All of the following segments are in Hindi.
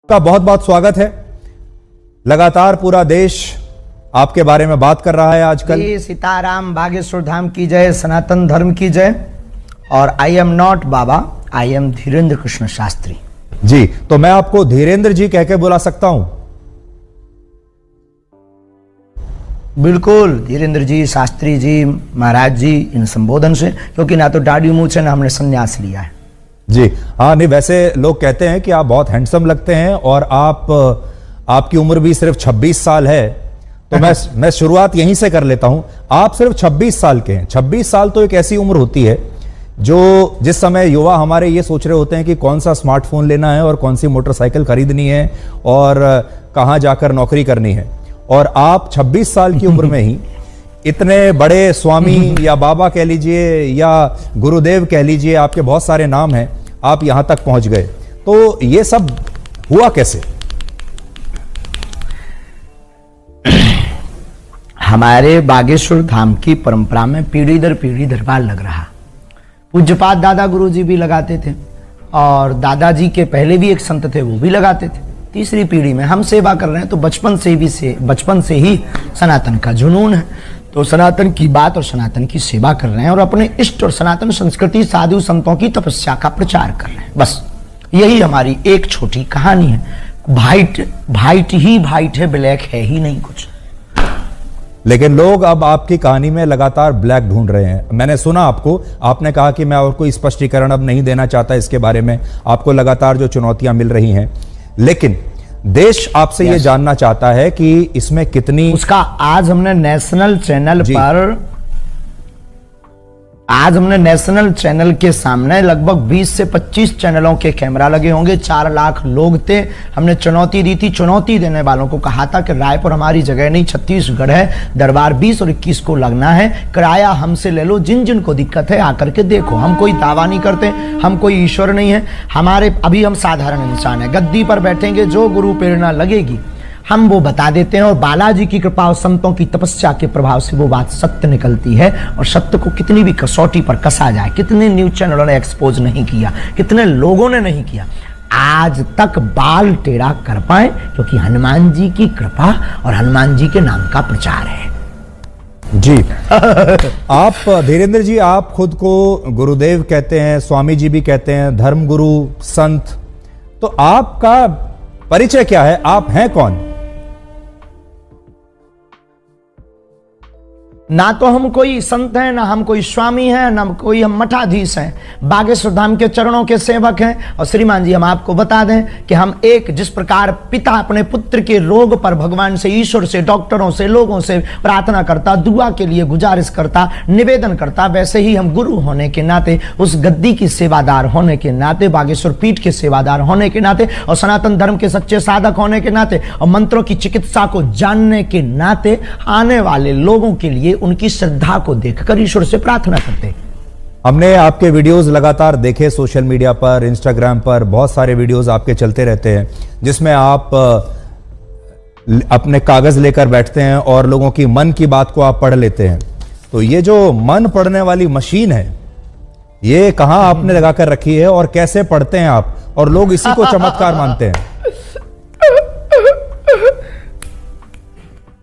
का बहुत बहुत स्वागत है। लगातार पूरा देश आपके बारे में बात कर रहा है आजकल। सीताराम, बागेश्वर धाम की जय, सनातन धर्म की जय। और I am not Baba, I am Dhirendra Krishna Shastri ji. तो मैं आपको धीरेन्द्र जी कह के बुला सकता हूं? बिल्कुल, धीरेन्द्र जी, शास्त्री जी, महाराज जी, इन संबोधन से, क्योंकि ना तो दाढ़ी मूंछ है ना हमने संन्यास लिया है जी। हाँ, नहीं वैसे लोग कहते हैं कि आप बहुत हैंडसम लगते हैं और आपकी उम्र भी सिर्फ 26 साल है। तो मैं शुरुआत यहीं से कर लेता हूं। आप सिर्फ 26 साल के हैं। 26 साल तो एक ऐसी उम्र होती है जिस समय युवा हमारे ये सोच रहे होते हैं कि कौन सा स्मार्टफोन लेना है और कौन सी मोटरसाइकिल खरीदनी है और कहां जाकर नौकरी करनी है, और आप 26 साल की उम्र में ही इतने बड़े स्वामी या बाबा कह लीजिए या गुरुदेव कह लीजिए, आपके बहुत सारे नाम हैं, आप यहां तक पहुंच गए। तो ये सब हुआ कैसे? हमारे बागेश्वर धाम की परंपरा में पीढ़ी दर पीढ़ी दरबार लग रहा। पूज्यपाद दादा गुरु जी भी लगाते थे और दादाजी के पहले भी एक संत थे, वो भी लगाते थे। तीसरी पीढ़ी में हम सेवा कर रहे हैं, तो बचपन से ही सनातन का जुनून है। तो सनातन की बात और सनातन की सेवा कर रहे हैं और अपने इष्ट और सनातन संस्कृति, साधु संतों की तपस्या का प्रचार कर रहे हैं। बस यही हमारी एक छोटी कहानी है। वाइट ही वाइट है, ब्लैक है ही नहीं कुछ। लेकिन लोग अब आपकी कहानी में लगातार ब्लैक ढूंढ रहे हैं। मैंने सुना आपने कहा कि मैं और कोई स्पष्टीकरण अब नहीं देना चाहता इसके बारे में। आपको लगातार जो चुनौतियां मिल रही हैं, लेकिन देश आपसे ये जानना चाहता है कि इसमें कितनी उसका आज हमने नेशनल चैनल के सामने लगभग 20 से 25 चैनलों के कैमरा लगे होंगे। 4 लाख लोग थे। हमने चुनौती दी थी। चुनौती देने वालों को कहा था कि रायपुर हमारी जगह नहीं, छत्तीसगढ़ है, दरबार 20 और 21 को लगना है, किराया हमसे ले लो, जिन को दिक्कत है आकर के देखो। हम कोई दावा नहीं करते, हम कोई ईश्वर नहीं है। अभी हम साधारण इंसान है। गद्दी पर बैठेंगे, जो गुरु प्रेरणा लगेगी हम वो बता देते हैं, और बालाजी की कृपा और संतों की तपस्या के प्रभाव से वो बात सत्य निकलती है। और सत्य को कितनी भी कसौटी पर कसा जाए, कितने न्यूज चैनलों ने एक्सपोज नहीं किया, कितने लोगों ने नहीं किया, आज तक बाल टेढ़ा कर पाए, क्योंकि हनुमान जी की कृपा और हनुमान जी के नाम का प्रचार है जी। आप धीरेन्द्र जी, आप खुद को गुरुदेव कहते हैं, स्वामी जी भी कहते हैं, धर्मगुरु, संत। तो आपका परिचय क्या है? आप हैं कौन? ना तो हम कोई संत हैं, ना हम कोई स्वामी हैं, ना कोई हम मठाधीश हैं। बागेश्वर धाम के चरणों के सेवक हैं। और श्रीमान जी, हम आपको बता दें कि हम जिस प्रकार पिता अपने पुत्र के रोग पर भगवान से, ईश्वर से, डॉक्टरों से, लोगों से प्रार्थना करता, दुआ के लिए गुजारिश करता, निवेदन करता, वैसे ही हम गुरु होने के नाते, उस गद्दी की सेवादार होने के नाते, बागेश्वर पीठ के सेवादार होने के नाते, और सनातन धर्म के सच्चे साधक होने के नाते, और मंत्रों की चिकित्सा को जानने के नाते, आने वाले लोगों के लिए उनकी श्रद्धा को देखकर ईश्वर से प्रार्थना करते। हमने आपके वीडियोस लगातार देखे सोशल मीडिया पर, इंस्टाग्राम पर बहुत सारे वीडियोस आपके चलते रहते हैं, जिसमें आप अपने कागज लेकर बैठते हैं और लोगों की मन की बात को आप पढ़ लेते हैं। तो ये जो मन पढ़ने वाली मशीन है, ये कहां आपने लगाकर रखी है और कैसे पढ़ते हैं आप? और लोग इसी को चमत्कार मानते हैं।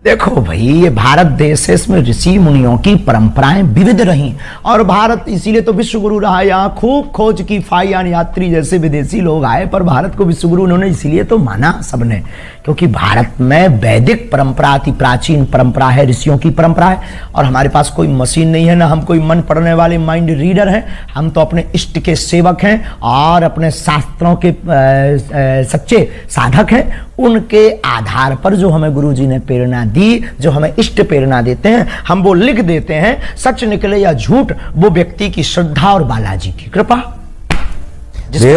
देखो भाई, ये भारत देश है, इसमें ऋषि मुनियों की परंपराएं विविध रही, और भारत इसीलिए तो विश्व गुरु रहा। यहाँ खूब खोज की फाइयान यात्री जैसे विदेशी लोग आए, पर भारत को विश्व गुरु उन्होंने इसीलिए तो माना सबने, क्योंकि भारत में वैदिक परंपरा, अति प्राचीन परंपरा है, ऋषियों की परंपरा है। और हमारे पास कोई मशीन नहीं है, ना हम कोई मन पढ़ने वाले माइंड रीडर हैं। हम तो अपने इष्ट के सेवक हैं और अपने शास्त्रों के सच्चे साधक हैं। उनके आधार पर जो हमें गुरुजी ने प्रेरणा दी, जो हमें इष्ट प्रेरणा देते हैं, हम वो लिख देते हैं। सच निकले या झूठ, वो व्यक्ति की श्रद्धा और बालाजी की कृपा। जी,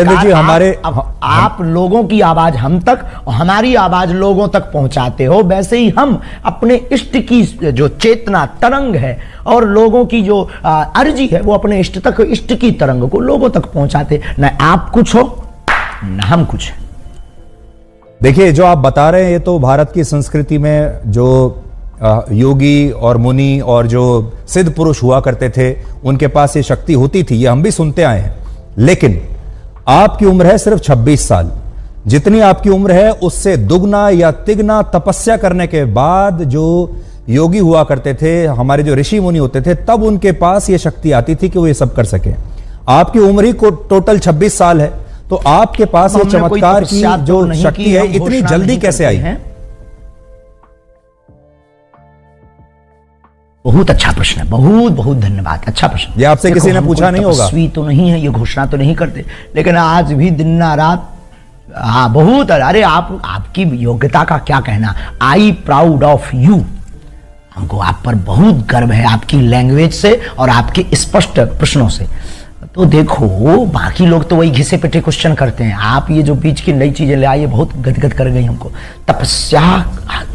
आप लोगों की आवाज हम तक और हमारी आवाज लोगों तक पहुंचाते हो, वैसे ही हम अपने इष्ट की जो चेतना तरंग है और लोगों की जो अर्जी है, वो अपने इष्ट तक, इष्ट की तरंग को लोगों तक पहुंचाते। न आप कुछ हो, न हम कुछ। देखिए, जो आप बता रहे हैं, ये तो भारत की संस्कृति में जो योगी और मुनि और जो सिद्ध पुरुष हुआ करते थे, उनके पास ये शक्ति होती थी, ये हम भी सुनते आए हैं। लेकिन आपकी उम्र है सिर्फ 26 साल। जितनी आपकी उम्र है उससे दुगना या तिगना तपस्या करने के बाद जो योगी हुआ करते थे, हमारे जो ऋषि मुनि होते थे, तब उनके पास ये शक्ति आती थी कि वो ये सब कर सके। आपकी उम्र ही को टोटल 26 साल है, तो आपके पास ये चमत्कार की जो शक्ति है इतनी जल्दी कैसे आई है? बहुत अच्छा प्रश्न है, बहुत बहुत धन्यवाद, अच्छा प्रश्न। ये आपसे किसी ने पूछा नहीं होगा? तपस्वी तो नहीं है, ये घोषणा तो नहीं करते, लेकिन आज भी दिन रात, हाँ बहुत। अरे आपकी योग्यता का क्या कहना, आई प्राउड ऑफ यू। हमको आप पर बहुत गर्व है, आपकी लैंग्वेज से और आपके स्पष्ट प्रश्नों से। तो देखो, बाकी लोग तो वही घिसे पिटे क्वेश्चन करते हैं, आप ये जो बीच की नई चीजें ले आई, बहुत गदगद कर गई हमको।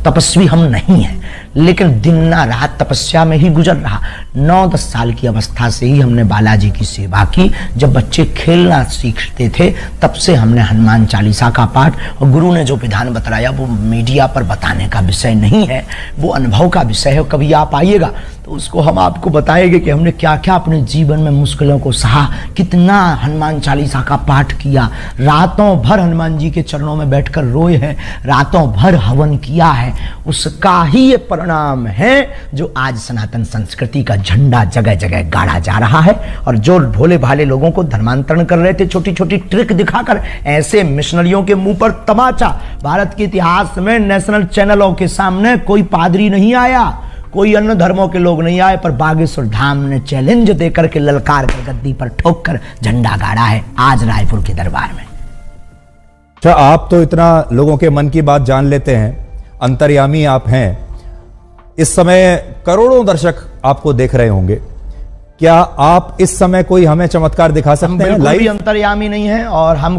तपस्वी हम नहीं हैं, लेकिन दिन रात तपस्या में ही गुजर रहा। 9-10 साल की अवस्था से ही हमने बालाजी की सेवा की। जब बच्चे खेलना सीखते थे तब से हमने हनुमान चालीसा का पाठ, और गुरु ने जो विधान बताया वो मीडिया पर बताने का विषय नहीं है, वो अनुभव का विषय है। कभी आप आइएगा तो उसको हम आपको बताएंगे कि हमने क्या क्या अपने जीवन में मुश्किलों को सहा, कितना हनुमान चालीसा का पाठ किया, रातों भर हनुमान जी के चरणों में बैठकर रोए हैं, रातों भर हवन किया है। उसका ही ये परिणाम है जो आज सनातन संस्कृति का झंडा जगह जगह गाड़ा जा रहा है। और जो भोले भाले लोगों को धर्मांतरण कर रहे थे छोटी छोटी ट्रिक दिखाकर, ऐसे मिशनरियों के मुंह पर तमाचा। भारत के इतिहास में नेशनल चैनलों के सामने कोई पादरी नहीं आया, कोई अन्य धर्मों के लोग नहीं आए, पर बागेश्वर धाम ने चैलेंज देकर के, ललकार कर, गद्दी पर ठोक कर झंडा गाड़ा है आज रायपुर के दरबार में। अच्छा, आप तो इतना लोगों के मन की बात जान लेते हैं, अंतर्यामी आप हैं। इस समय करोड़ों दर्शक आपको देख रहे होंगे, क्या आप इस समय कोई हमें चमत्कार दिखा सकते हैं? लाइव भी अंतर्यामी नहीं है, और हम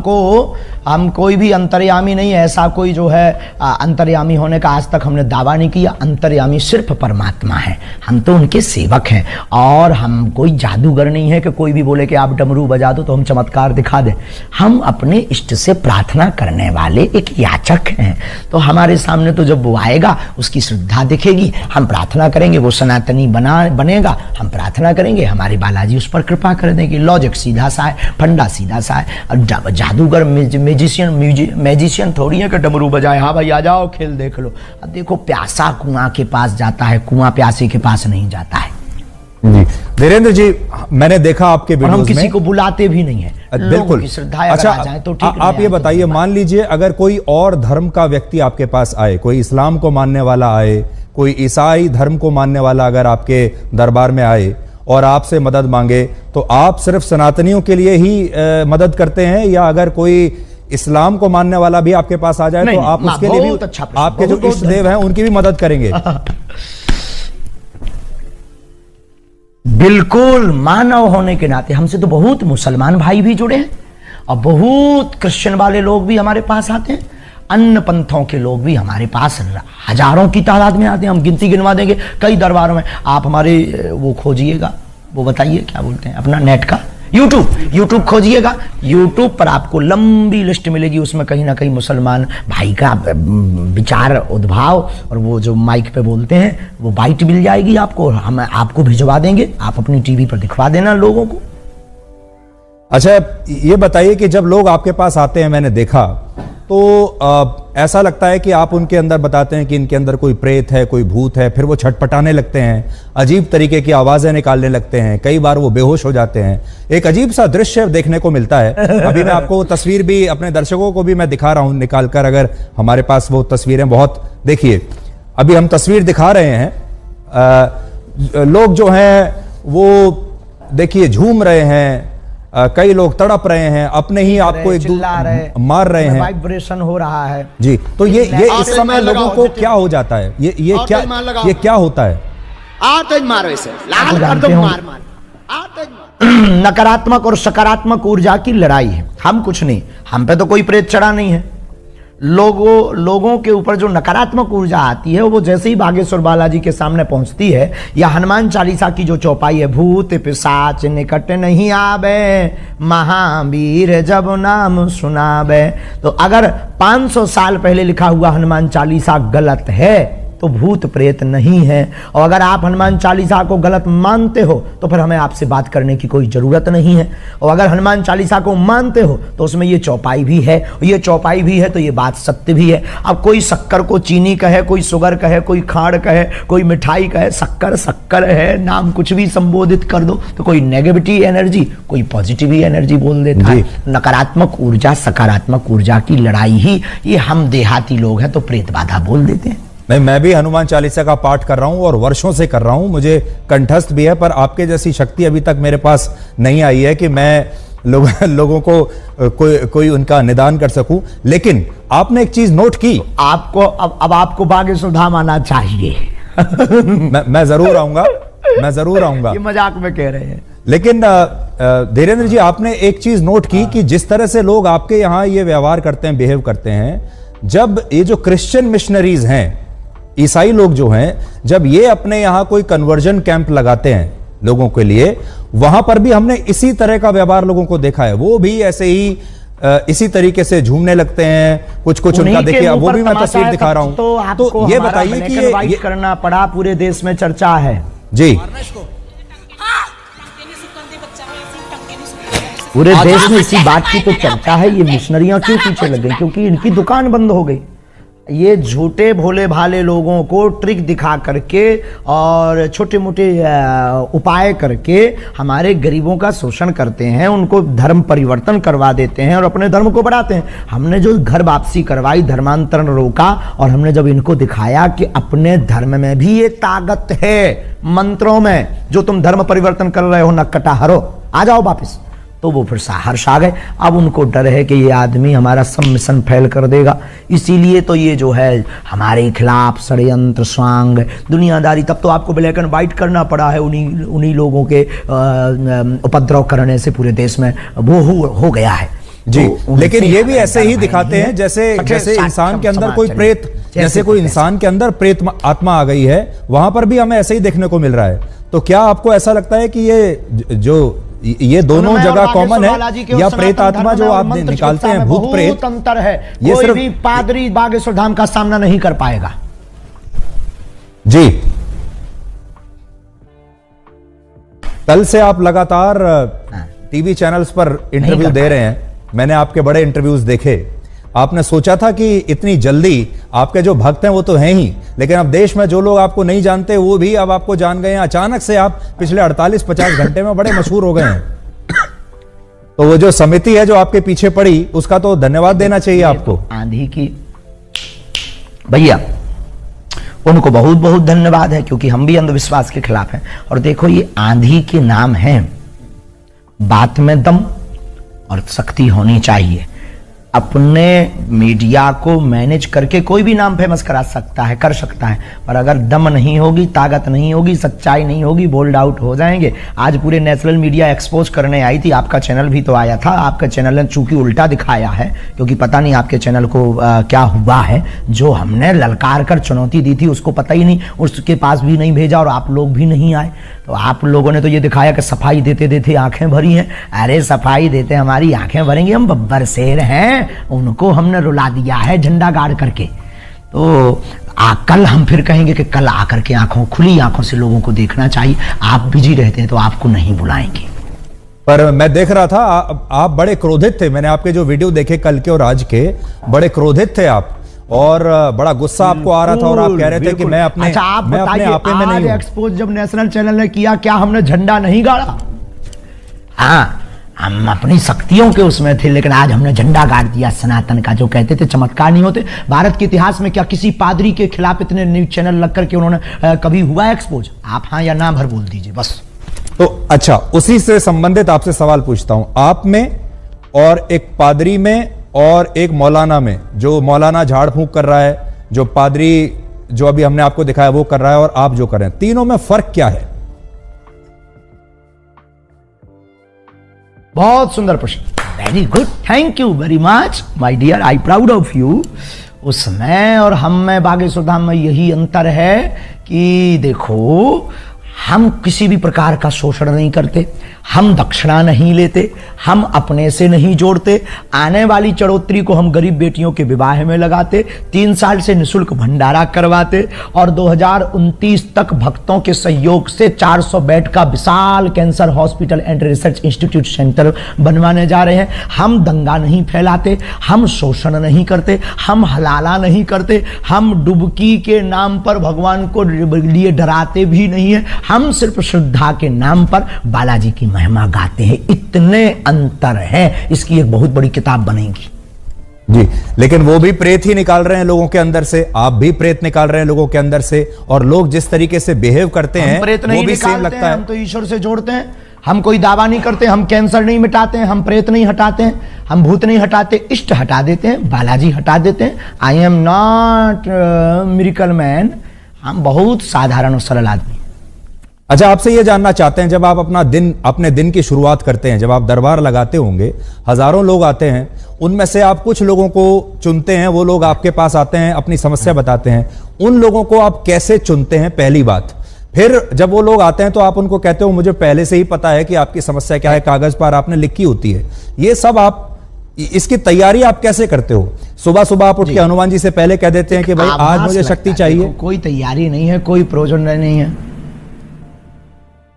कोई भी अंतर्यामी नहीं है। ऐसा कोई जो है अंतर्यामी होने का आज तक हमने दावा नहीं किया। अंतर्यामी सिर्फ परमात्मा है, हम तो उनके सेवक हैं। और हम कोई जादूगर नहीं है कि कोई भी बोले कि आप डमरू बजा दो तो हम चमत्कार दिखा दें। हम अपने इष्ट से प्रार्थना करने वाले एक याचक हैं। तो हमारे सामने तो जब वो आएगा उसकी श्रद्धा दिखेगी, हम प्रार्थना करेंगे, वो सनातनी बनेगा, हम प्रार्थना करेंगे, हमारे बालाजी उस पर कृपा कर देंगे। लॉजिक सीधा सा है, फंडा सीधा सा है। और जादूगर मैजिशियन थोड़ी है कि डमरू बजाए, हाँ भाई आ जाओ खेल देख लो। अब देखो, प्यासा कुआं के पास जाता है, कुआं प्यासे के पास नहीं जाता है। जी धीरेन्द्र जी, मैंने देखा आपके वीडियोस में, हम किसी को बुलाते भी नहीं है, बिल्कुल की श्रद्धा अच्छा, आ जाए तो ठीक। आप ये बताइए, मान लीजिए अगर कोई और धर्म का व्यक्ति आपके पास आए, कोई इस्लाम को मानने वाला आए, कोई ईसाई धर्म को मानने वाला अगर आपके दरबार में आए और आपसे मदद मांगे, तो आप सिर्फ सनातनियों के लिए ही मदद करते हैं, या अगर कोई इस्लाम को मानने वाला भी आपके पास आ जाए तो आप उसके लिए भी, अच्छा, आपके जो इष्ट देव हैं उनकी भी मदद करेंगे? बिल्कुल, मानव होने के नाते हमसे तो बहुत मुसलमान भाई भी जुड़े हैं, और बहुत क्रिश्चियन वाले लोग भी हमारे पास आते हैं, अन्य पंथों के लोग भी हमारे पास हजारों की तादाद में आते हैं। हम गिनती गिनवा देंगे कई दरबारों में। आप हमारे वो खोजिएगा, वो बताइए क्या बोलते हैं अपना नेट का, यूट्यूब खोजिएगा, यूट्यूब पर आपको लंबी लिस्ट मिलेगी। उसमें कहीं ना कहीं मुसलमान भाई का विचार उद्भाव और वो जो माइक पे बोलते हैं वो बाइट मिल जाएगी आपको, हम आपको भिजवा देंगे, आप अपनी टीवी पर दिखवा देना लोगों को। अच्छा, ये बताइए कि जब लोग आपके पास आते हैं, मैंने देखा तो ऐसा लगता है कि आप उनके अंदर बताते हैं कि इनके अंदर कोई प्रेत है, कोई भूत है, फिर वो छटपटाने लगते हैं, अजीब तरीके की आवाजें निकालने लगते हैं, कई बार वो बेहोश हो जाते हैं। एक अजीब सा दृश्य देखने को मिलता है। अभी मैं आपको तस्वीर भी, अपने दर्शकों को भी मैं दिखा रहा हूं निकालकर, अगर हमारे पास वो तस्वीरें, बहुत देखिए, अभी हम तस्वीर दिखा रहे हैं। लोग जो हैं वो देखिए झूम रहे हैं, कई लोग तड़प रहे हैं, अपने ही आपको एक मार रहे हैं, वाइब्रेशन हो रहा है जी। तो ये इस समय लोगों को क्या हो जाता है, ये क्या होता है? नकारात्मक और सकारात्मक ऊर्जा की लड़ाई है। हम कुछ नहीं, हम पे तो कोई प्रेत चढ़ा नहीं है। लोगों के ऊपर जो नकारात्मक ऊर्जा आती है वो जैसे ही बागेश्वर बालाजी के सामने पहुंचती है, या हनुमान चालीसा की जो चौपाई है, भूत पिशाच निकट नहीं आवे, महावीर जब नाम सुनावे। तो अगर 500 साल पहले लिखा हुआ हनुमान चालीसा गलत है तो भूत प्रेत नहीं है। और अगर आप हनुमान चालीसा को गलत मानते हो तो फिर हमें आपसे बात करने की कोई ज़रूरत नहीं है। और अगर हनुमान चालीसा को मानते हो तो उसमें ये चौपाई भी है, और ये चौपाई भी है तो ये बात सत्य भी है। अब कोई शक्कर को चीनी कहे, कोई शुगर कहे, कोई खाड़ कहे, कोई मिठाई कहे, शक्कर शक्कर है, नाम कुछ भी संबोधित कर दो तो कोई नेगेटिव एनर्जी, कोई पॉजिटिव एनर्जी बोल देता है। नकारात्मक ऊर्जा सकारात्मक ऊर्जा की लड़ाई ही ये हम देहाती लोग हैं तो प्रेत बाधा बोल देते हैं। नहीं, मैं भी हनुमान चालीसा का पाठ कर रहा हूं और वर्षों से कर रहा हूं, मुझे कंठस्थ भी है, पर आपके जैसी शक्ति अभी तक मेरे पास नहीं आई है कि मैं लोगों को कोई उनका निदान कर सकूं। लेकिन आपने एक चीज नोट की, आपको अब आपको भाग्य सुधाम आना चाहिए। मैं जरूर आऊंगा, मैं जरूर आऊंगा। ये मजाक में कह रहे हैं। लेकिन धीरेन्द्र जी, आपने एक चीज नोट की कि जिस तरह से लोग आपके यहाँ ये व्यवहार करते हैं, बिहेव करते हैं, जब ये जो क्रिश्चियन मिशनरीज हैं, ईसाई लोग जो हैं, जब ये अपने यहाँ कोई कन्वर्जन कैंप लगाते हैं लोगों के लिए, वहां पर भी हमने इसी तरह का व्यवहार लोगों को देखा है। वो भी ऐसे ही इसी तरीके से झूमने लगते हैं, कुछ उनका देखिए, वो भी मैं तस्वीर दिखा रहा हूं। तो ये बताइए कि ये करना पड़ा, पूरे देश में चर्चा है जी, पूरे देश में इसी बात की तो चर्चा है। ये मिशनरियां क्यों पीछे लग गई? क्योंकि इनकी दुकान बंद हो गई। ये झूठे भोले भाले लोगों को ट्रिक दिखा करके और छोटे मोटे उपाय करके हमारे गरीबों का शोषण करते हैं, उनको धर्म परिवर्तन करवा देते हैं और अपने धर्म को बढ़ाते हैं। हमने जो घर वापसी करवाई, धर्मांतरण रोका, और हमने जब इनको दिखाया कि अपने धर्म में भी ये ताकत है, मंत्रों में, जो तुम धर्म परिवर्तन कर रहे हो नक्कटा हरो, आ जाओ वापिस, तो वो फिर हर्ष आ गए। अब उनको डर है कि ये आदमी हमारा सब मिशन फेल कर देगा, इसीलिए तो ये जो है हमारे खिलाफ षड्यंत्र स्वांग दुनियादारी। तब तो आपको ब्लैक एंड व्हाइट करना पड़ा है, उन्हीं लोगों के उपद्रव करने से पूरे देश में वो हो गया है जी। लेकिन ये भी ऐसे ही दिखाते हैं जैसे इंसान के अंदर कोई प्रेत, जैसे कोई इंसान के अंदर प्रेत आत्मा आ गई है, वहां पर भी हमें ऐसे ही देखने को मिल रहा है। तो क्या आपको ऐसा लगता है कि ये दोनों जगह कॉमन है, या प्रेत आत्मा जो आप निकालते हैं, भूत प्रेत, अंतर है? ये कोई भी पादरी बागेश्वर धाम का सामना नहीं कर पाएगा जी। कल से आप लगातार टीवी चैनल्स पर इंटरव्यू दे रहे हैं, मैंने आपके बड़े इंटरव्यूज देखे। आपने सोचा था कि इतनी जल्दी आपके जो भक्त हैं वो तो हैं ही, लेकिन अब देश में जो लोग आपको नहीं जानते वो भी अब आपको जान गए हैं। अचानक से आप पिछले 48-50 घंटे में बड़े मशहूर हो गए हैं। तो वो जो समिति है जो आपके पीछे पड़ी, उसका तो धन्यवाद देना चाहिए आपको। आंधी की भैया, उनको बहुत बहुत धन्यवाद है, क्योंकि हम भी अंधविश्वास के खिलाफ हैं। और देखो, ये आंधी के नाम है, बात में दम और शक्ति होनी चाहिए। अपने मीडिया को मैनेज करके कोई भी नाम फेमस करा सकता है, कर सकता है, पर अगर दम नहीं होगी, ताकत नहीं होगी, सच्चाई नहीं होगी, बोल्ड आउट हो जाएंगे। आज पूरे नेशनल मीडिया एक्सपोज करने आई थी, आपका चैनल भी तो आया था। आपका चैनल ने चूंकि उल्टा दिखाया है, क्योंकि पता नहीं आपके चैनल को क्या हुआ है, जो हमने ललकार कर चुनौती दी थी उसको पता ही नहीं, उसके पास भी नहीं भेजा और आप लोग भी नहीं आए। तो आप लोगों ने तो ये दिखाया कि सफाई देते देते आंखें भरी हैं। अरे सफाई देते हमारी आंखें भरेंगी, हम बब्बर शेर हैं, उनको हमने रुला दिया है झंडा गाड़ करके। तो कल हम फिर कहेंगे कि कल आकर के खुली आंखों से लोगों को देखना चाहिए। आप बिजी रहते हैं तो आपको नहीं बुलाएंगे। पर मैं देख रहा था आप बड़े क्रोधित थे, मैंने आपके जो वीडियो देखे कल के और आज के, बड़े क्रोधित थे आप, और बड़ा गुस्सा आपको आ रहा था, और आप कह रहे थे कि मैं अपने आपे में नहीं हूं। एक्सपोज जब नेशनल चैनल ने किया, क्या हमने झंडा नहीं गाड़ा? हाँ, हम अपनी शक्तियों के उसमें थे, लेकिन आज हमने झंडा गाड़ दिया सनातन का। जो कहते थे चमत्कार नहीं होते, भारत के इतिहास में क्या किसी पादरी के खिलाफ इतने न्यूज चैनल लग करके उन्होंने कभी हुआ एक्सपोज? आप हाँ या ना भर बोल दीजिए बस। तो अच्छा, उसी से संबंधित आपसे सवाल पूछता हूं, आप में और एक पादरी में और एक मौलाना में, जो मौलाना झाड़ फूंक कर रहा है, जो पादरी जो अभी हमने आपको दिखाया वो कर रहा है, और आप जो कर रहे हैं, तीनों में फर्क क्या है? बहुत सुंदर प्रश्न, very good, thank you very much my dear, I proud of you. उसमें और हम में बागेश्वर धाम में यही अंतर है कि देखो, हम किसी भी प्रकार का शोषण नहीं करते, हम दक्षिणा नहीं लेते, हम अपने से नहीं जोड़ते। आने वाली चढ़ोतरी को हम गरीब बेटियों के विवाह में लगाते, 3 साल से निःशुल्क भंडारा करवाते और 2029 तक भक्तों के सहयोग से 400 बेड का विशाल cancer hospital and research institute centre बनवाने जा रहे हैं। हम दंगा नहीं फैलाते, हम शोषण नहीं करते, हम हलाला नहीं करते, हम डुबकी के नाम पर भगवान को लिए डराते भी नहीं है, हम सिर्फ श्रद्धा के नाम पर बालाजी की महिमा गाते हैं। इतने अंतर हैं, इसकी एक बहुत बड़ी किताब बनेगी जी। लेकिन वो भी प्रेत ही निकाल रहे हैं लोगों के अंदर से, आप भी प्रेत निकाल रहे हैं लोगों के अंदर से, और लोग जिस तरीके से बिहेव करते हैं प्रेत नहीं वो भी सेम लगता है। हम तो ईश्वर से जोड़ते हैं, हम कोई दावा नहीं करते, हम कैंसर नहीं मिटाते हैं, हम प्रेत नहीं हटाते हैं, हम भूत नहीं हटाते, इष्ट हटा देते हैं, बालाजी हटा देते हैं। आई एम नॉट मिरेकल मैन, हम बहुत साधारण और सरल आदमी। अच्छा, आपसे यह जानना चाहते हैं, जब आप अपने दिन की शुरुआत करते हैं, जब आप दरबार लगाते होंगे, हजारों लोग आते हैं, उनमें से आप कुछ लोगों को चुनते हैं, वो लोग आपके पास आते हैं, अपनी समस्या बताते हैं, उन लोगों को आप कैसे चुनते हैं? पहली बात। फिर जब वो लोग आते हैं तो आप उनको कहते हो मुझे पहले से ही पता है कि आपकी समस्या क्या है, कागज पर आपने लिखी होती है। ये सब आप, इसकी तैयारी आप कैसे करते हो? सुबह सुबह आप उठ के हनुमान जी से पहले कह देते हैं कि भाई आज मुझे शक्ति चाहिए? कोई तैयारी नहीं है, कोई प्रयोजन नहीं है,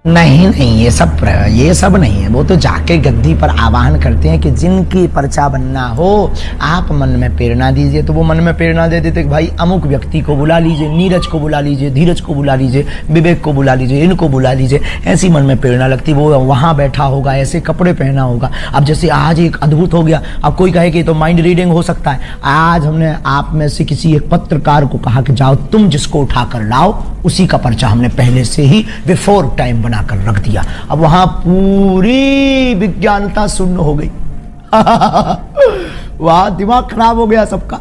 नहीं, ये सब नहीं है। वो तो जाके गद्दी पर आवाहन करते हैं कि जिनकी पर्चा बनना हो आप मन में प्रेरणा दीजिए, तो वो मन में प्रेरणा दे देते कि भाई अमुक व्यक्ति को बुला लीजिए, नीरज को बुला लीजिए, धीरज को बुला लीजिए, विवेक को बुला लीजिए, इनको बुला लीजिए। ऐसी मन में प्रेरणा लगती, वो वहां बैठा होगा, ऐसे कपड़े पहना होगा। अब जैसे आज एक अद्भुत हो गया, अब कोई कहे कि तो माइंड रीडिंग हो सकता है। आज हमने आप में से किसी एक पत्रकार को कहा कि जाओ तुम जिसको उठा कर लाओ, उसी का पर्चा हमने पहले से ही बिफोर टाइम बनाकर रख दिया। अब वहां पूरी विज्ञानता शून्य हो गई। वहां दिमाग खराब हो गया सबका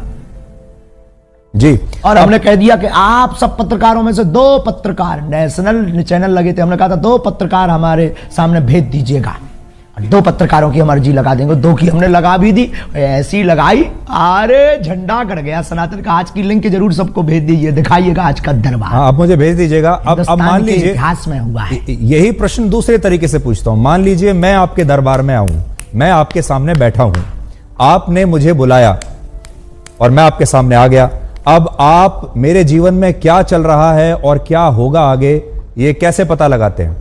जी। और हमने कह दिया कि आप सब पत्रकारों में से 2 पत्रकार, नेशनल चैनल लगे थे, हमने कहा था 2 पत्रकार हमारे सामने भेज दीजिएगा। 2 पत्रकारों की हम अर्जी लगा देंगे, 2 की हमने लगा भी दी, ऐसी लगाई, अरे झंडा गड़ गया सनातन का। आज की लिंक जरूर सबको भेज दीजिए, दिखाइएगा आज का दरबार। हाँ, आप मुझे भेज दीजिएगा। अब मान लीजिए इतिहास में हुआ है। यही प्रश्न दूसरे तरीके से पूछता हूं। मान लीजिए मैं आपके दरबार में आऊं, मैं आपके सामने बैठा हूं, आपने मुझे बुलाया और मैं आपके सामने आ गया। अब आप मेरे जीवन में क्या चल रहा है और क्या होगा आगे, ये कैसे पता लगाते हैं?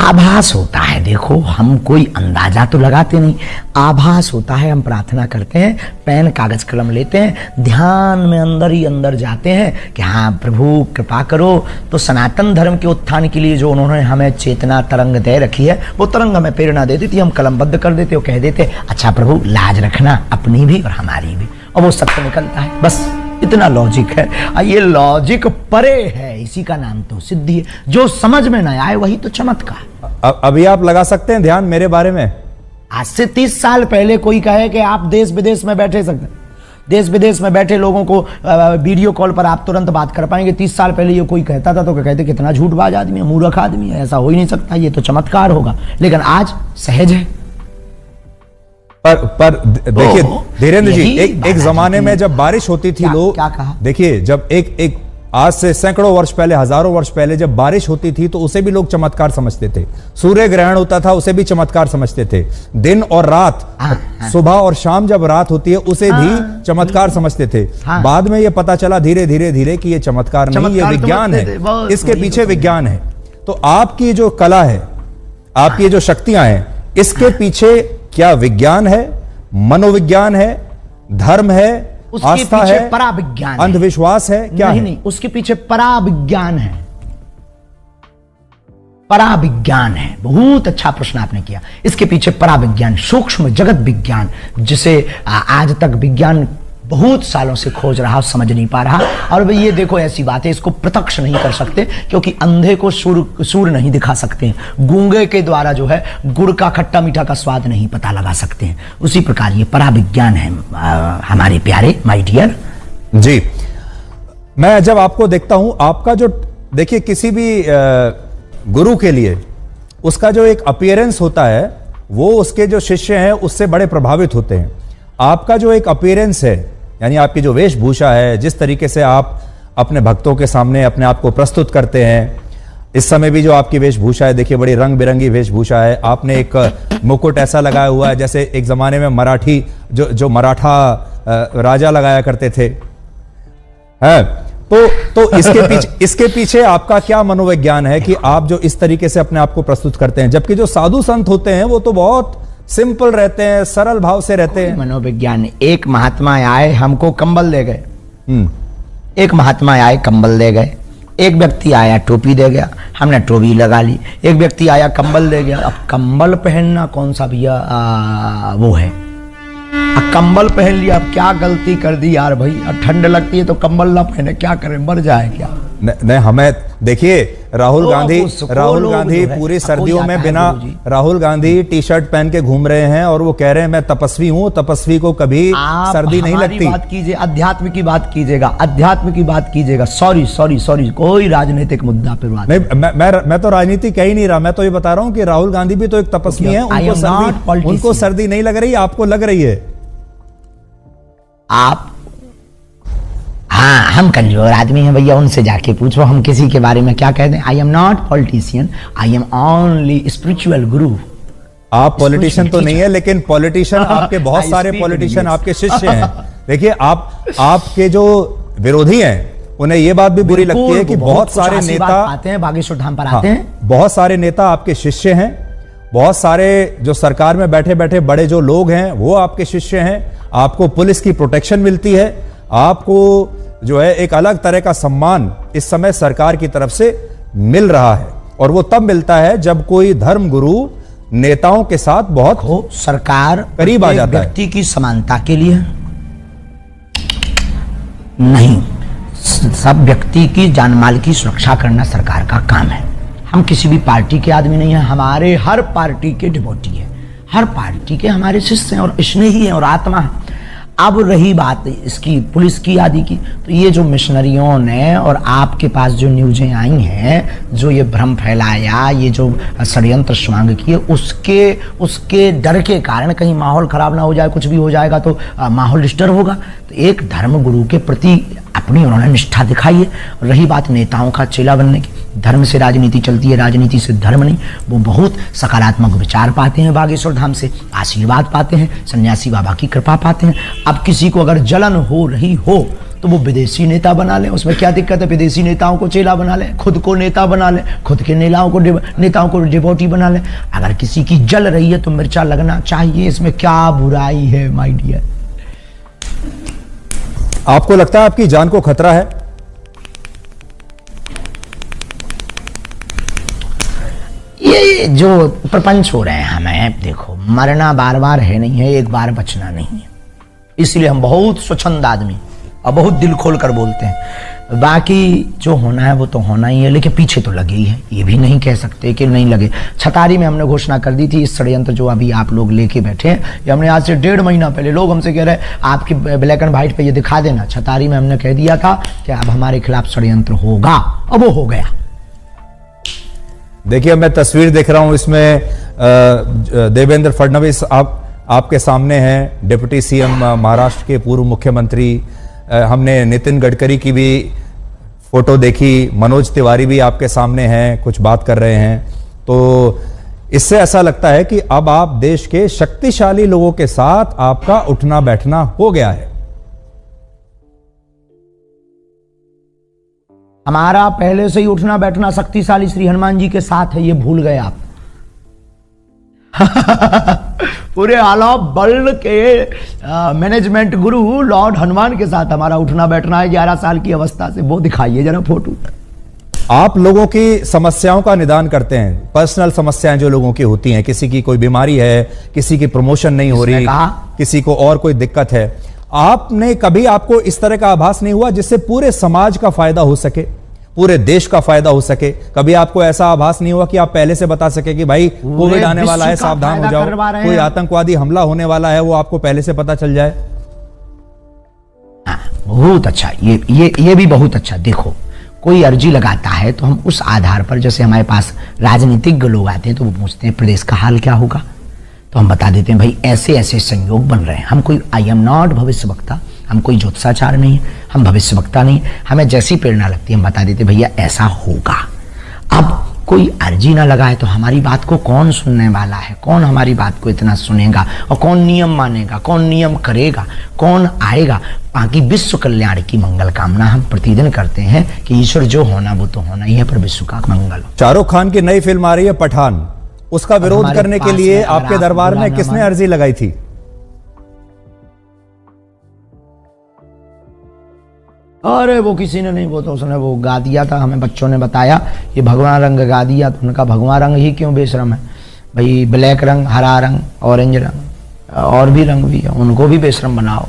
आभास होता है। देखो, हम कोई अंदाजा तो लगाते नहीं, आभास होता है। हम प्रार्थना करते हैं, पेन कागज कलम लेते हैं, ध्यान में अंदर ही अंदर जाते हैं कि हाँ प्रभु कृपा करो। तो सनातन धर्म के उत्थान के लिए जो उन्होंने हमें चेतना तरंग दे रखी है, वो तरंग हमें प्रेरणा दे देती, हम कलमबद्ध कर देते और कह देते अच्छा प्रभु लाज रखना अपनी भी और हमारी भी, और वो सत्य निकलता है। बस इतना लॉजिक है। ये लॉजिक परे है, इसी का नाम तो सिद्धि है। जो समझ में ना आए वही तो चमत्कार। अभी आप लगा सकते हैं ध्यान मेरे बारे में? आज से 30 साल पहले कोई कहे कि आप देश विदेश में बैठे सकते, देश विदेश में बैठे लोगों को वीडियो कॉल पर आप तुरंत बात कर पाएंगे। 30 साल पहले ये कोई कहता था तो कहते कितना झूठबाज आदमी है, मूर्ख आदमी है, ऐसा हो ही नहीं सकता, ये तो चमत्कार होगा। लेकिन आज सहज है। पर देखिए धीरेन्द्र जी, एक जमाने में जब बारिश होती थी, लोग क्या कहा? देखिए, जब एक आज से सैकड़ों वर्ष पहले, हजारों वर्ष पहले जब बारिश होती थी तो उसे भी लोग चमत्कार समझते थे। सूर्य ग्रहण होता था, उसे भी चमत्कार समझते थे। दिन और रात, सुबह और शाम जब रात होती है, उसे भी चमत्कार समझते थे। बाद में यह पता चला धीरे धीरे धीरे कि यह चमत्कार नहीं, यह विज्ञान है, इसके पीछे विज्ञान है। तो आपकी जो कला है, आपकी जो शक्तियां हैं, इसके पीछे क्या विज्ञान है, मनोविज्ञान है, धर्म है, आस्था है, पराविज्ञान, अंधविश्वास है, क्या है? नहीं, उसके पीछे पराविज्ञान है। पराविज्ञान है। बहुत अच्छा प्रश्न आपने किया। इसके पीछे पराविज्ञान, सूक्ष्म जगत विज्ञान, जिसे आज तक विज्ञान बहुत सालों से खोज रहा, समझ नहीं पा रहा। और भाई ये देखो, ऐसी बात है, इसको प्रत्यक्ष नहीं कर सकते क्योंकि अंधे को सूर नहीं दिखा सकते हैं, गूंगे के द्वारा जो है गुड़ का खट्टा मीठा का स्वाद नहीं पता लगा सकते हैं। उसी प्रकार ये पराविज्ञान है हमारे प्यारे माय डियर जी। मैं जब आपको देखता हूं, आपका जो, देखिए किसी भी गुरु के लिए उसका जो एक अपीयरेंस होता है, वो उसके जो शिष्य हैं उससे बड़े प्रभावित होते हैं। आपका जो एक अपीयरेंस है, यानी आपकी जो वेशभूषा है, जिस तरीके से आप अपने भक्तों के सामने अपने आप को प्रस्तुत करते हैं। इस समय भी जो आपकी वेशभूषा है, देखिए बड़ी रंग बिरंगी वेशभूषा है। आपने एक मुकुट ऐसा लगाया हुआ है जैसे एक जमाने में मराठी जो मराठा राजा लगाया करते थे। है तो इसके पीछे आपका क्या मनोविज्ञान है कि आप जो इस तरीके से अपने आप को प्रस्तुत करते हैं, जबकि जो साधु संत होते हैं वो तो बहुत सिंपल रहते हैं, सरल भाव से रहते हैं। मनोविज्ञान, एक महात्मा आए हमको कंबल दे गए, एक महात्मा आए कंबल दे गए, एक व्यक्ति आया टोपी दे गया, हमने टोपी लगा ली, एक व्यक्ति आया कंबल दे गया। अब कंबल पहनना कौन सा भैया वो है, अब कंबल पहन लिया, अब क्या गलती कर दी यार भाई, अब ठंड लगती है तो कंबल ना पहने, क्या करें, मर जाए क्या। नहीं हमें देखिए राहुल गांधी पूरी सर्दियों में बिना राहुल गांधी टी शर्ट पहन के घूम रहे हैं और वो कह रहे हैं मैं तपस्वी हूं, तपस्वी को कभी सर्दी नहीं लगती। बात कीजिए, अध्यात्म की बात कीजिएगा, अध्यात्म की बात कीजिएगा। सॉरी कोई राजनीतिक मुद्दा पर बात नहीं। मैं तो राजनीति कह ही नहीं रहा, मैं तो ये बता रहा हूं कि राहुल गांधी भी तो एक तपस्वी है, उनको सर्दी नहीं लग रही, आपको लग रही है। आप हाँ, हम कमजोर आदमी हैं भैया, उनसे जाके पूछो, हम किसी के बारे में क्या कह दें। आई am not politician, I am only spiritual गुरु। आप पॉलिटिशियन तो नहीं है, लेकिन पॉलिटिशियन आपके बहुत सारे पॉलिटिशियन आपके शिष्य हैं। देखिए आपके जो विरोधी हैं उन्हें यह बात भी बुरी लगती है कि बहुत सारे नेता आते हैं बागेश्वर धाम पर आते हैं, बहुत सारे नेता आपके शिष्य हैं, बहुत सारे जो सरकार में बैठे बैठे बड़े जो लोग हैं वो आपके शिष्य हैं। आपको पुलिस की प्रोटेक्शन मिलती है, आपको जो है एक अलग तरह का सम्मान इस समय सरकार की तरफ से मिल रहा है, और वो तब मिलता है जब कोई धर्म गुरु नेताओं के साथ बहुत सरकार करीब आ जाता है। व्यक्ति की समानता के लिए नहीं, सब व्यक्ति की जानमाल की सुरक्षा करना सरकार का काम है। हम किसी भी पार्टी के आदमी नहीं है, हमारे हर पार्टी के डिवोटी है, हर पार्टी के हमारे शिष्य हैं और स्नेही हैं और आत्मा है। अब रही बात इसकी पुलिस की आदि की, तो ये जो मिशनरियों ने और आपके पास जो न्यूज़ें आई हैं, जो ये भ्रम फैलाया, ये जो षड्यंत्र स्वांग किए, उसके डर के कारण कहीं माहौल खराब ना हो जाए, कुछ भी हो जाएगा तो माहौल डिस्टर्ब होगा। तो एक धर्म गुरु के प्रति अपनी उन्होंने निष्ठा दिखाई है। रही बात नेताओं का चेला बनने की, धर्म से राजनीति चलती है, राजनीति से धर्म नहीं। वो बहुत सकारात्मक विचार पाते हैं, बागेश्वर धाम से आशीर्वाद पाते हैं, सन्यासी बाबा की कृपा पाते हैं। अब किसी को अगर जलन हो रही हो तो वो विदेशी नेता बना ले, उसमें क्या दिक्कत है। विदेशी नेताओं को चेला बना ले, खुद को नेता बना ले, खुद के नेताओं को डिवोटी बना ले। अगर किसी की जल रही है तो मिर्चा लगना चाहिए, इसमें क्या बुराई है माय डियर। आपको लगता है आपकी जान को खतरा है? ये जो प्रपंच हो रहे हैं हमें, देखो मरना बार बार है नहीं है, एक बार बचना नहीं है, इसलिए हम बहुत स्वच्छंद आदमी और बहुत दिल खोल कर बोलते हैं। बाकी जो होना है वो तो होना ही है, लेकिन पीछे तो लगे ही है, ये भी नहीं कह सकते कि नहीं लगे। छतारी में हमने घोषणा कर दी थी, इस षड्यंत्र जो अभी आप लोग लेके बैठे हैं, ये हमने आज से 1.5 महीना पहले, लोग हमसे कह रहे हैं आपकी ब्लैक एंड व्हाइट पे ये दिखा देना। छतारी में हमने कह दिया था कि अब हमारे खिलाफ षड्यंत्र होगा, अब वो हो गया। देखिए मैं तस्वीर देख रहा हूं, इसमें देवेंद्र फडणवीस आपके सामने हैं, डिप्टी सीएम महाराष्ट्र के पूर्व मुख्यमंत्री। हमने नितिन गडकरी की भी फोटो देखी, मनोज तिवारी भी आपके सामने हैं, कुछ बात कर रहे हैं। तो इससे ऐसा लगता है कि अब आप देश के शक्तिशाली लोगों के साथ आपका उठना बैठना हो गया है। हमारा पहले से ही उठना बैठना शक्तिशाली श्री हनुमान जी के साथ है, ये भूल गए आप। पूरे आला वर्ल्ड के मैनेजमेंट गुरु लॉर्ड हनुमान के साथ हमारा उठना बैठना है 11 साल की अवस्था से। वो दिखाइए जरा फोटो। आप लोगों की समस्याओं का निदान करते हैं, पर्सनल समस्याएं जो लोगों की होती हैं, किसी की कोई बीमारी है, किसी की प्रमोशन नहीं हो रही, किसी को और कोई दिक्कत है। आपने कभी आपको इस तरह का आभास नहीं हुआ जिससे पूरे समाज का फायदा हो सके, पूरे देश का फायदा हो सके? कभी आपको ऐसा आभास नहीं हुआ कि आप पहले से बता सके कि भाई कोविड आने वाला है, सावधान हो जाओ, कोई आतंकवादी हमला होने वाला है, वो आपको पहले से पता चल जाए? बहुत अच्छा, ये भी बहुत अच्छा। देखो कोई अर्जी लगाता है तो हम उस आधार पर, जैसे हमारे पास राजनीतिज्ञ लोग आते हैं तो वो पूछते हैं प्रदेश का हाल क्या होगा, तो हम बता देते हैं भाई ऐसे ऐसे संयोग बन रहे हैं। हम कोई आई एम नॉट भविष्य वक्ता, हम कोई ज्योतिषाचार नहीं है, हम भविष्यवक्ता नहीं, हमें जैसी प्रेरणा लगती है हम बता देते भैया ऐसा होगा। अब कोई अर्जी ना लगाए तो हमारी बात को कौन सुनने वाला है, कौन हमारी बात को इतना सुनेगा, और कौन नियम मानेगा, कौन नियम करेगा, कौन आएगा। बाकी विश्व कल्याण की मंगल कामना हम प्रतिदिन करते हैं कि ईश्वर जो होना वो तो होना ही है, पर विश्व का मंगल। शाहरुख खान की नई फिल्म आ रही है पठान, उसका विरोध करने के लिए आपके दरबार में किसने अर्जी लगाई थी? अरे वो किसी ने नहीं, वो तो उसने वो गा दिया था, हमें बच्चों ने बताया ये भगवा रंग गा दिया, तो उनका भगवा रंग ही क्यों बेशरम है भाई, ब्लैक रंग, हरा रंग, ऑरेंज रंग और भी रंग भी है, उनको भी बेशरम बनाओ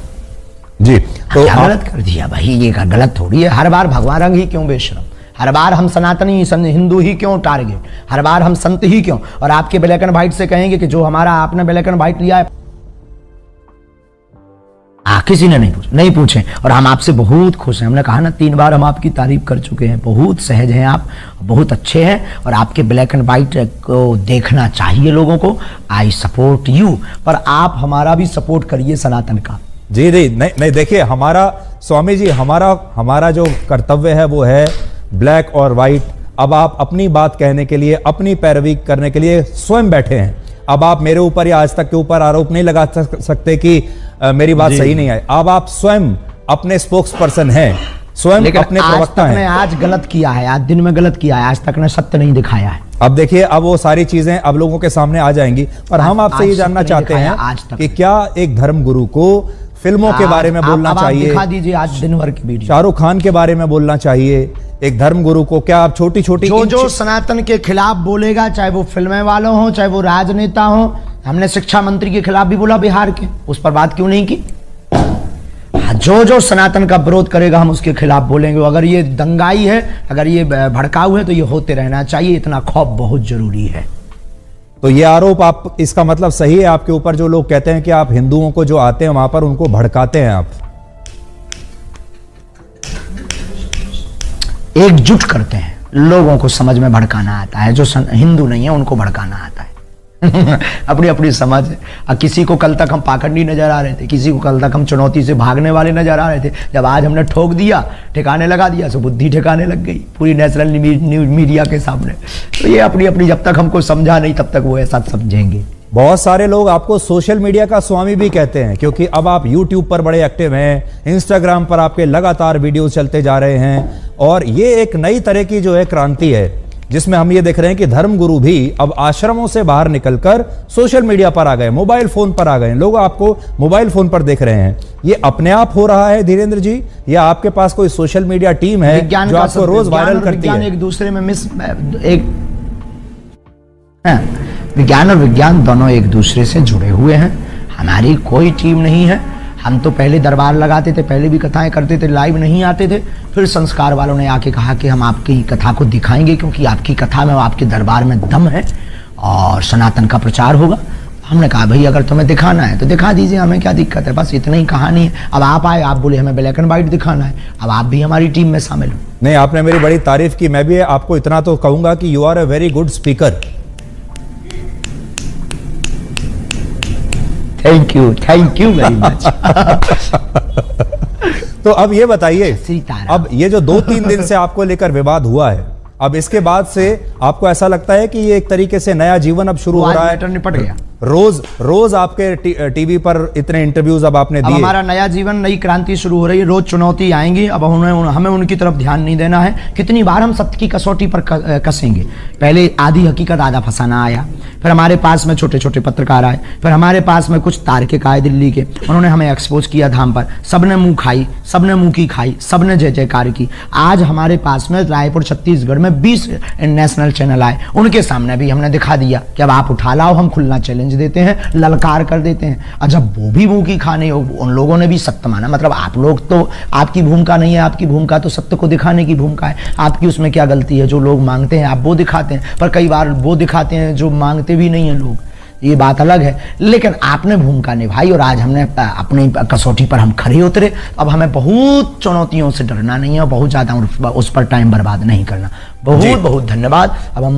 जी। तो क्या गलत कर दिया भाई, ये गलत थोड़ी है। हर बार भगवा रंग ही क्यों बेशरम, हर बार हम सनातनी हिंदू ही क्यों टारगेट, हर बार हम संत ही क्यों, और आपके ब्लैक एंड व्हाइट से कहेंगे कि जो हमारा आपने ब्लैक एंड व्हाइट लिया है किसी ने नहीं पूछे। और हम आपसे बहुत खुश हैं, हमने कहा ना 3 बार हम आपकी तारीफ कर चुके हैं, बहुत सहज हैं आप, बहुत अच्छे हैं, और आपके ब्लैक एंड व्हाइट को देखना चाहिए लोगों को। आई सपोर्ट यू, पर आप हमारा भी सपोर्ट करिए सनातन का। जी जी, नहीं देखिए, हमारा स्वामी जी, हमारा जो कर्तव्य है वो है ब्लैक और व्हाइट। अब आप अपनी बात कहने के लिए, अपनी पैरवी करने के लिए स्वयं बैठे हैं। अब आप मेरे ऊपर या आज तक के ऊपर आरोप नहीं लगा सकते कि मेरी बात सही नहीं है। अब आप स्वयं अपने स्पोक्स पर्सन हैं, स्वयं अपने प्रवक्ता हैं। आज गलत किया है, आज दिन में गलत किया है, आज तक ने सत्य नहीं दिखाया है। अब देखिए, अब वो सारी चीजें अब लोगों के सामने आ जाएंगी, पर हम आपसे ये जानना चाहते हैं कि क्या एक धर्म गुरु को फिल्मों के बारे में बोलना चाहिए? दिखा दीजिए आज दिन भर की वीडियो। शाहरुख खान के बारे में बोलना चाहिए एक धर्म गुरु को? क्या आप छोटी छोटी जो सनातन के खिलाफ बोलेगा, चाहे वो फिल्में वालों हो, चाहे वो राजनेता हो, हमने शिक्षा मंत्री के खिलाफ भी बोला बिहार के, उस पर बात क्यों नहीं की? जो सनातन का विरोध करेगा हम उसके खिलाफ बोलेंगे। अगर ये दंगाई है, अगर ये भड़काऊ है, तो ये होते रहना चाहिए, इतना खौफ बहुत जरूरी है। तो ये आरोप आप, इसका मतलब सही है आपके ऊपर जो लोग कहते हैं कि आप हिंदुओं को जो आते हैं वहां पर उनको भड़काते हैं आप? एकजुट करते हैं, लोगों को समझ में भड़काना आता है, जो हिंदू नहीं है उनको भड़काना आता है। अपनी अपनी समझ है। किसी को कल तक हम पाखंडी नजर आ रहे थे, किसी को कल तक हम चुनौती से भागने वाले नजर आ रहे थे, जब आज हमने ठोक दिया, ठिकाने लगा दिया, तो बुद्धि ठिकाने लग गई पूरी नेशनल मीडिया के सामने। तो ये अपनी अपनी, जब तक हमको समझा नहीं तब तक वो ऐसा समझेंगे। बहुत सारे लोग आपको सोशल मीडिया का स्वामी भी कहते हैं, क्योंकि अब आप YouTube पर बड़े एक्टिव हैं, Instagram पर आपके लगातार वीडियो चलते जा रहे हैं, और ये एक नई तरह की जो है क्रांति है, जिसमें हम ये देख रहे हैं कि धर्मगुरु भी अब आश्रमों से बाहर निकलकर सोशल मीडिया पर आ गए, मोबाइल फोन पर आ गए। लोग आपको मोबाइल फोन पर देख रहे हैं। ये अपने आप हो रहा है धीरेन्द्र जी, या आपके पास कोई सोशल मीडिया टीम है जो आपको रोज वायरल करती है? एक दूसरे में विज्ञान और विज्ञान दोनों एक दूसरे से जुड़े हुए हैं। हमारी कोई टीम नहीं है। हम तो पहले दरबार लगाते थे, पहले भी कथाएं करते थे, लाइव नहीं आते थे। फिर संस्कार वालों ने आके कहा कि हम आपकी कथा को दिखाएंगे, क्योंकि आपकी कथा में, आपके दरबार में दम है और सनातन का प्रचार होगा। हमने कहा भाई अगर तुम्हें दिखाना है तो दिखा दीजिए, हमें क्या दिक्कत है, बस इतनी ही कहानी है। अब आप आए, आप बोले हमें ब्लैक एंड व्हाइट दिखाना है, अब आप भी हमारी टीम में शामिल हो। नहीं, आपने मेरी बड़ी तारीफ की। मैं भी आपको इतना तो कहूंगा कि you are a very good speaker. Thank you very much. तो अब ये बताइए, अब ये जो 2-3 दिन से आपको लेकर विवाद हुआ है, अब इसके बाद से आपको ऐसा लगता है कि ये एक तरीके से नया जीवन अब शुरू हो रहा है? निपट गया। रोज आपके टीवी पर इतने इंटरव्यूज अब आपने दिए। हमारा नया जीवन, नई क्रांति शुरू हो रही है। रोज चुनौती आएंगी, अब हमें उनकी तरफ ध्यान नहीं देना है। कितनी बार हम सत्य की कसौटी पर कसेंगे। पहले आधी हकीकत आधा फसाना आया, फिर हमारे पास में छोटे छोटे पत्रकार आए, फिर हमारे पास में कुछ तार्किक आए दिल्ली के, उन्होंने हमें एक्सपोज किया धाम पर। सबने मुंह खाई, सबने मुंह की खाई, सबने जय जयकार की। आज हमारे पास में रायपुर छत्तीसगढ़ में 20 नेशनल चैनल आए, उनके सामने भी हमने दिखा दिया कि अब आप उठा लाओ, हम खुलना चैलेंज देते हैं, ललकार कर देते हैं। और जब वो भी मुंह की खाने, उन लोगों ने भी सत्य माना। मतलब आप लोग तो, आपकी भूमिका नहीं है, आपकी भूमिका तो सत्य को दिखाने की भूमिका है। आपकी उसमें क्या गलती है? जो लोग मांगते हैं आप वो दिखाते हैं, पर कई बार वो दिखाते हैं जो मांगते भी नहीं है लोग, ये बात अलग है। लेकिन आपने भूमिका निभाई और आज हमने अपनी कसौटी पर हम खड़े उतरे। अब हमें बहुत चुनौतियों से डरना नहीं है, बहुत ज्यादा उस पर टाइम बर्बाद नहीं करना। बहुत बहुत धन्यवाद। अब हम